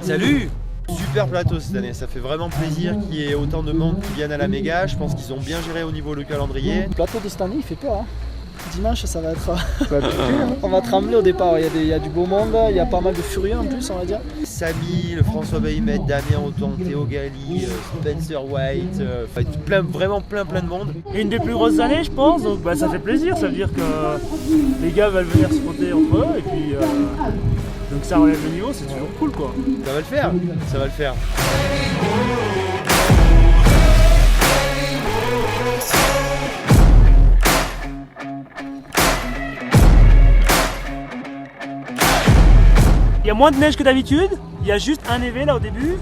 Salut! Super plateau cette année, ça fait vraiment plaisir qu'il y ait autant de monde qui viennent à la méga. Je pense qu'ils ont bien géré au niveau du calendrier. Le plateau de cette année il fait peur. Hein. Dimanche ça va être... on va trembler au départ, il y a du beau monde, il y a pas mal de furieux en plus on va dire. Samy, le François Baïmet, Damien Auton, Théo Gali, Spencer White, vraiment plein de monde. Une des plus grosses années je pense, donc ça fait plaisir, ça veut dire que les gars veulent venir se frotter entre eux et puis donc ça relève le niveau, c'est toujours cool quoi. Ça va le faire, ça va le faire. Il y a moins de neige que d'habitude, il y a juste un névé là au début,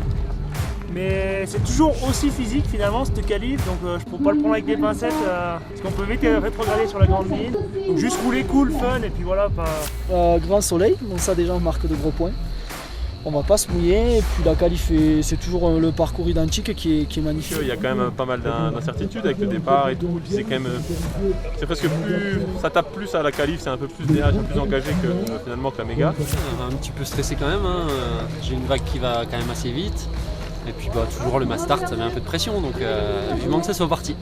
mais c'est toujours aussi physique finalement cette qualif, donc je ne peux pas le prendre avec des pincettes parce qu'on peut vite rétrograder sur la grande ligne. Donc juste rouler cool, fun et puis voilà. Grand soleil, donc ça déjà on marque de gros points. On va pas se mouiller et puis la qualif c'est toujours le parcours identique qui est magnifique. Il y a quand même pas mal d'incertitudes avec le départ et tout, c'est quand même c'est presque plus, ça tape plus à la qualif, c'est un peu plus DH, un peu plus engagé que finalement que la méga. Un petit peu stressé quand même, hein. J'ai une vague qui va quand même assez vite et puis toujours le mass start ça met un peu de pression donc vivement que ça soit parti.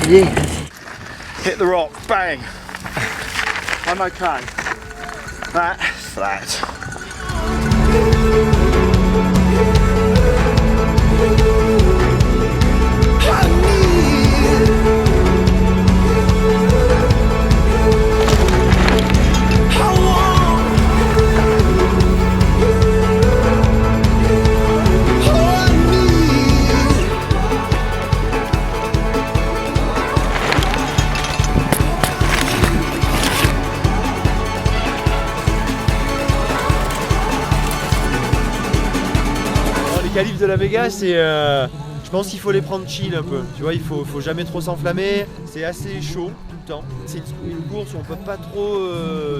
Allez, hit the rock, bang. I'm okay. That's flat. Les qualifs de la méga, c'est, je pense qu'il faut les prendre chill un peu. Tu vois, il faut jamais trop s'enflammer. C'est assez chaud tout le temps. C'est une course où on peut pas trop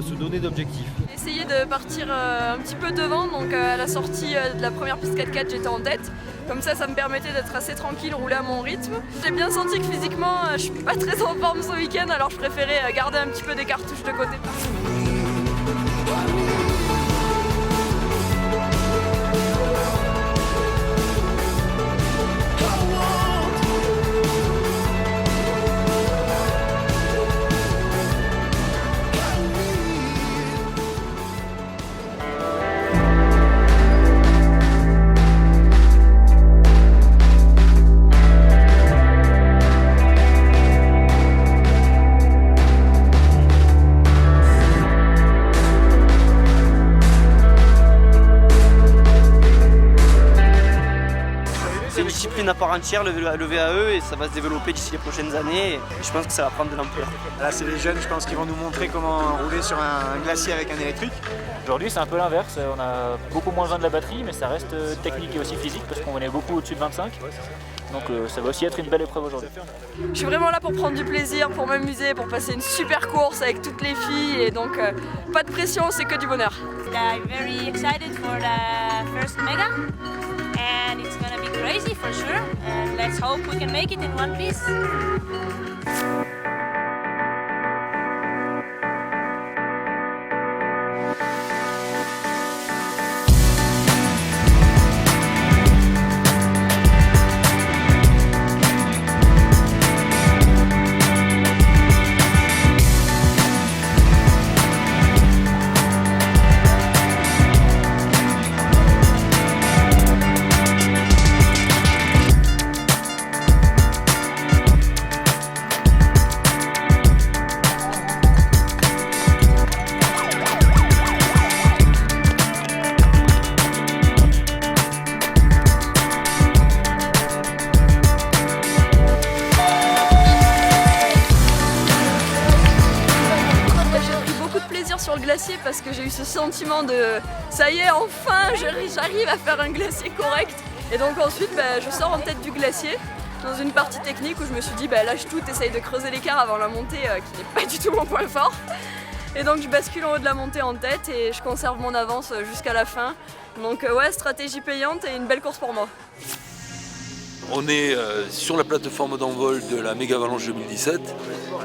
se donner d'objectifs. J'ai essayé de partir un petit peu devant, donc à la sortie de la première piste 4x4 j'étais en tête. Comme ça me permettait d'être assez tranquille, rouler à mon rythme. J'ai bien senti que physiquement je suis pas très en forme ce week-end, alors je préférais garder un petit peu des cartouches de côté. À part entière le VAE et ça va se développer d'ici les prochaines années et je pense que ça va prendre de l'ampleur. Là c'est les jeunes je pense qui vont nous montrer comment rouler sur un glacier avec un électrique. Aujourd'hui c'est un peu l'inverse, on a beaucoup moins besoin de la batterie mais ça reste technique et aussi physique parce qu'on est beaucoup au-dessus de 25. Donc ça va aussi être une belle épreuve aujourd'hui. Je suis vraiment là pour prendre du plaisir, pour m'amuser, pour passer une super course avec toutes les filles et donc pas de pression, c'est que du bonheur. I'm very excited for first mega, and it's gonna be crazy for sure. And let's hope we can make it in one piece. Sur le glacier parce que j'ai eu ce sentiment de ça y est, enfin j'arrive à faire un glacier correct. Et donc ensuite je sors en tête du glacier dans une partie technique où je me suis dit lâche tout, essaye de creuser l'écart avant la montée qui n'est pas du tout mon point fort. Et donc je bascule en haut de la montée en tête et je conserve mon avance jusqu'à la fin. Donc ouais, stratégie payante et une belle course pour moi. On est sur la plateforme d'envol de la Méga Avalanche 2017.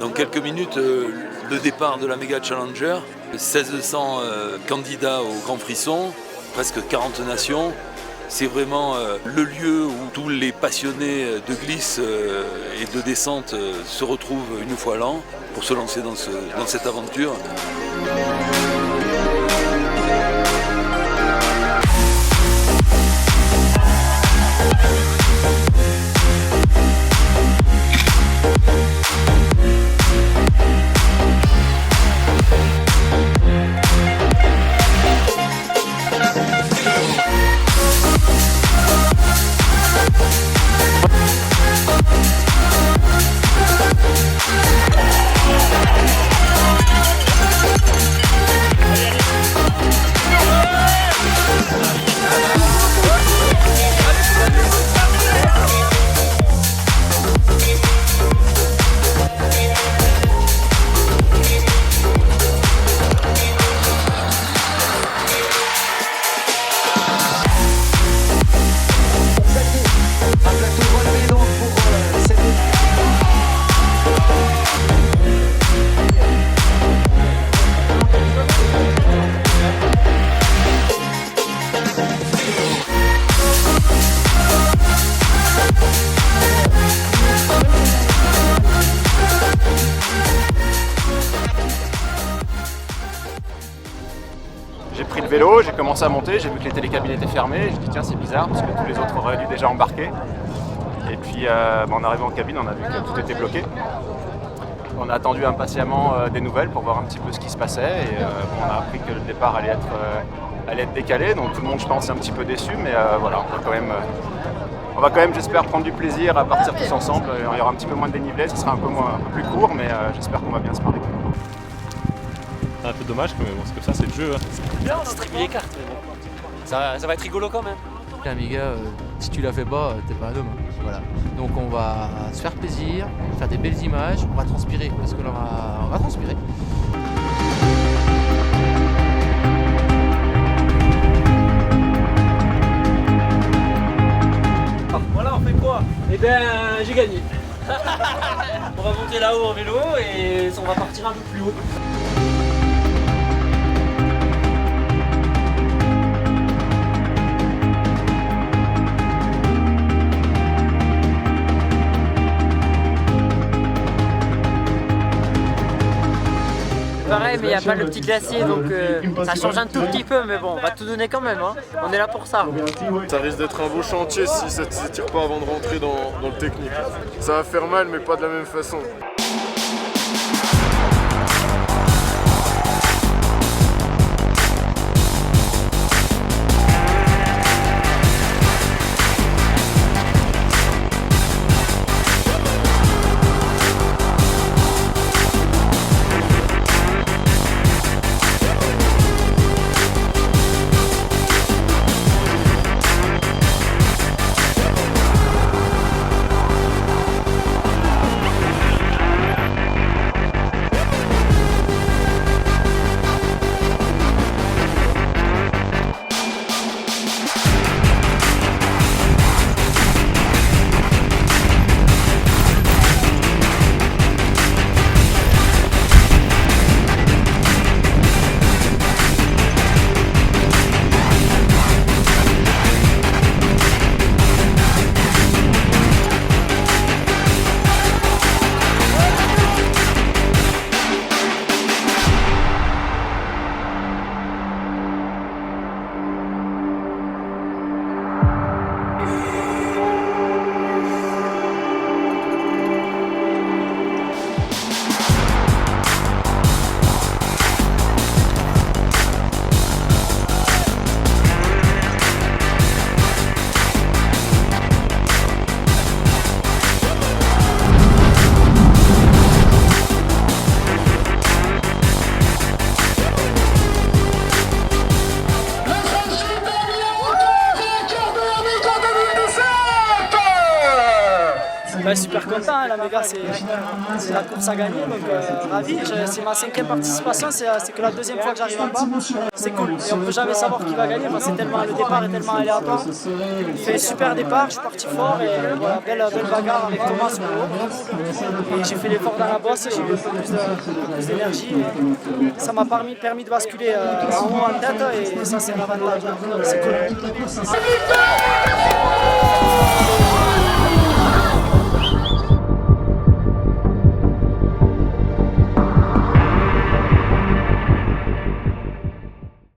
Dans quelques minutes, le départ de la Méga Challenger. 1600 candidats au Grand Frisson, presque 40 nations. C'est vraiment le lieu où tous les passionnés de glisse et de descente se retrouvent une fois l'an pour se lancer dans cette aventure. J'ai pris le vélo, j'ai commencé à monter, j'ai vu que les télécabines étaient fermées, je me dis tiens c'est bizarre parce que tous les autres auraient dû déjà embarquer. Et puis en arrivant en cabine on a vu que tout était bloqué. On a attendu impatiemment des nouvelles pour voir un petit peu ce qui se passait et on a appris que le départ allait être décalé, donc tout le monde je pense est un petit peu déçu, mais voilà, on va quand même j'espère prendre du plaisir à partir tous ensemble. Il y aura un petit peu moins de dénivelé, ce sera un peu plus court, mais j'espère qu'on va bien se marrer. C'est un peu dommage, mais bon, c'est comme ça, c'est le jeu. Bien, on distribue les cartes, mais bon. Ça va être rigolo quand même. La méga, si tu la fais pas, t'es pas un homme. Voilà. Donc on va se faire plaisir, faire des belles images, on va transpirer, parce que là on va transpirer. Voilà, on fait quoi? Eh ben, j'ai gagné. On va monter là-haut en vélo et on va partir un peu plus haut. Pareil, mais il n'y a pas le petit glacier, donc ça change un tout petit peu, mais bon, on va tout donner quand même, hein. On est là pour ça. Ça risque d'être un beau chantier si ça ne s'étire pas avant de rentrer dans le technique. Ça va faire mal, mais pas de la même façon. Super content, hein, la méga c'est la course à gagner, donc ravi. C'est ma 5e participation, c'est que la 2e fois que j'arrive en bas. C'est cool, et on peut jamais savoir qui va gagner parce que le départ est tellement aléatoire. Il fait super départ, je suis parti fort et voilà, belle bagarre avec Thomas sur le haut. Et j'ai fait l'effort dans la bosse, j'ai eu un peu plus d'énergie et ça m'a permis de basculer en haut en tête et ça c'est un avantage, c'est cool.